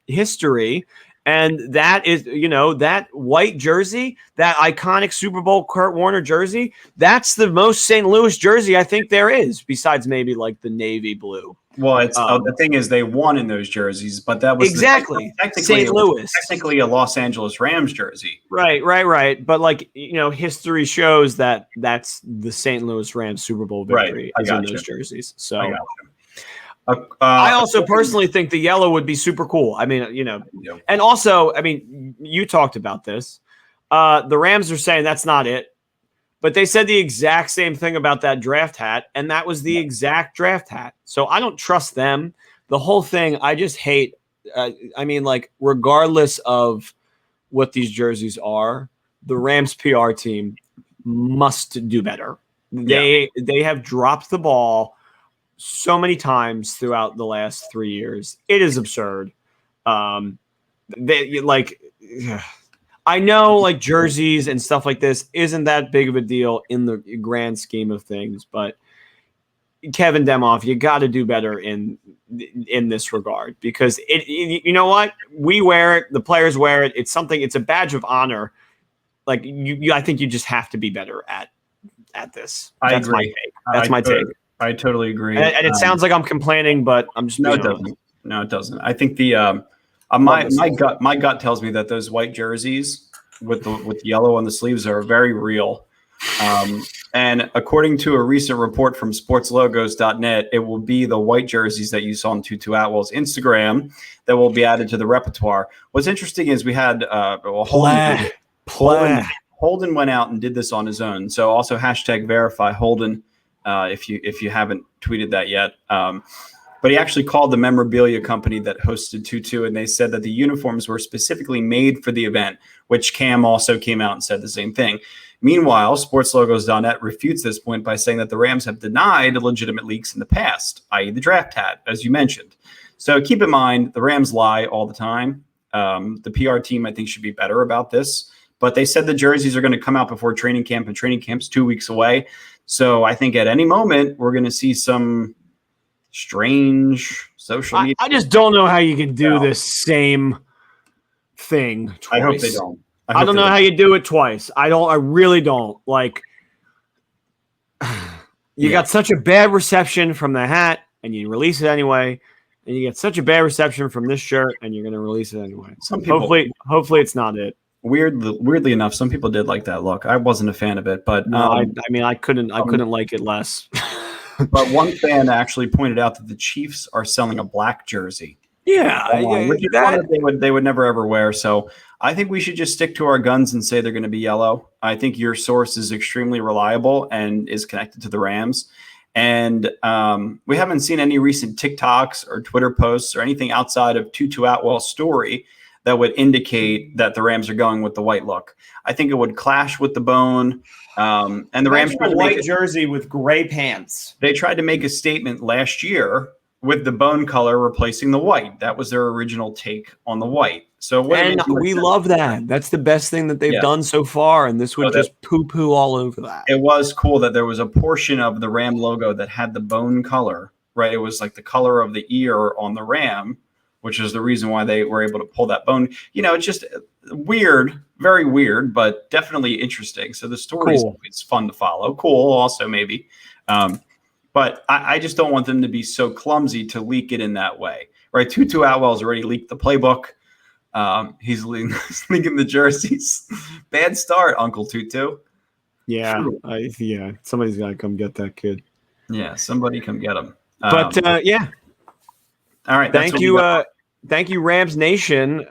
history. And that is, that white jersey, that iconic Super Bowl Kurt Warner jersey, that's the most St. Louis jersey I think there is, besides maybe like the navy blue. Well, it's the thing is they won in those jerseys, but that was technically St. Louis, technically a Los Angeles Rams jersey. Right. But like history shows that that's the St. Louis Rams Super Bowl victory is in those jerseys. So I got you. I also personally think the yellow would be super cool. I mean, and also, I mean, you talked about this. The Rams are saying that's not it, but they said the exact same thing about that draft hat, and that was the exact draft hat. So I don't trust them. The whole thing, I just hate. Regardless of what these jerseys are, the Rams PR team must do better. They have dropped the ball so many times throughout the last 3 years. It is absurd. I know like jerseys and stuff like this isn't that big of a deal in the grand scheme of things, but Kevin Demoff, you got to do better in this regard, because you know what? We wear it. The players wear it. It's a badge of honor. Like I think you just have to to be better at this. That's my take. That's my take. I totally agree. And it sounds like I'm complaining, but I'm just no, it doesn't. No, it doesn't. I think the my gut tells me that those white jerseys with yellow on the sleeves are very real. And according to a recent report from sportslogos.net, it will be the white jerseys that you saw on Tutu Atwell's Instagram that will be added to the repertoire. What's interesting is we had Holden went out and did this on his own. So also #verify Holden. If you haven't tweeted that yet. But he actually called the memorabilia company that hosted Tutu, and they said that the uniforms were specifically made for the event, which Cam also came out and said the same thing. Meanwhile, sportslogos.net refutes this point by saying that the Rams have denied legitimate leaks in the past, i.e. the draft hat, as you mentioned. So keep in mind, the Rams lie all the time. The PR team, I think, should be better about this. But they said the jerseys are going to come out before training camp, and training camp's 2 weeks away. So I think at any moment we're going to see some strange social media. I just don't know how you can do this same thing twice. I hope they don't. I don't know how you do it twice. I really don't. Like, you got such a bad reception from the hat, and you release it anyway. And you get such a bad reception from this shirt, and you're going to release it anyway. Hopefully it's not it. Weirdly enough, some people did like that look. I wasn't a fan of it, but no, I couldn't like it less. But one fan actually pointed out that the Chiefs are selling a black jersey. Yeah, which they would never ever wear. So I think we should just stick to our guns and say they're going to be yellow. I think your source is extremely reliable and is connected to the Rams. And we haven't seen any recent TikToks or Twitter posts or anything outside of Tutu Atwell's story that would indicate that the Rams are going with the white look. I think it would clash with the bone. And the Rams tried to white jersey with gray pants. They tried to make a statement last year with the bone color replacing the white. That was their original take on the white. So we love that. That's the best thing that they've done so far, and this would just poo-poo all over that. It was cool that there was a portion of the Ram logo that had the bone color, right? It was like the color of the ear on the Ram, which is the reason why they were able to pull that bone. It's just weird very weird, but definitely interesting. So the story is always fun to follow. Cool, also maybe. But I just don't want them to be so clumsy to leak it in that way, right? Tutu Atwell's already leaked the playbook. He's leaking the jerseys. Bad start, Uncle Tutu. Yeah, somebody's got to come get that kid. Yeah, somebody come get him. But yeah. All right. Thank you, Rams Nation,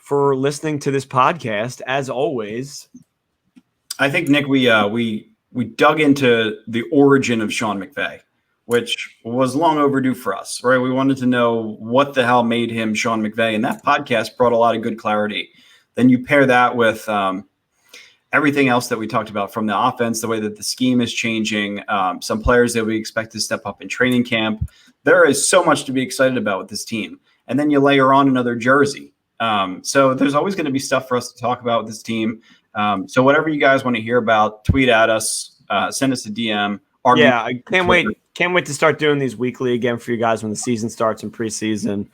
for listening to this podcast. As always, I think, Nick, we dug into the origin of Sean McVay, which was long overdue for us, right? We wanted to know what the hell made him Sean McVay, and that podcast brought a lot of good clarity. Then you pair that with everything else that we talked about, from the offense, the way that the scheme is changing, some players that we expect to step up in training camp. There is so much to be excited about with this team. And then you layer on another jersey. So there's always going to be stuff for us to talk about with this team. So whatever you guys want to hear about, tweet at us, send us a DM. I can't wait. Can't wait to start doing these weekly again for you guys when the season starts in preseason.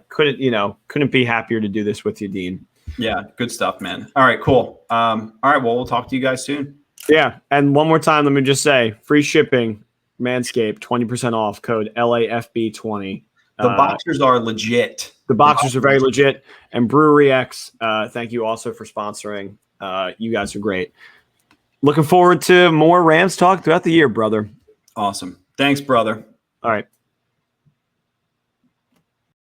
Couldn't be happier to do this with you, Dean. Yeah, good stuff, man. All right, cool. All right, well, we'll talk to you guys soon. Yeah, and one more time, let me just say, free shipping, Manscaped, 20% off, code LAFB20. The boxers are legit. The boxers are very legit. And Brewery X, thank you also for sponsoring. You guys are great. Looking forward to more Rams talk throughout the year, brother. Awesome. Thanks, brother. All right.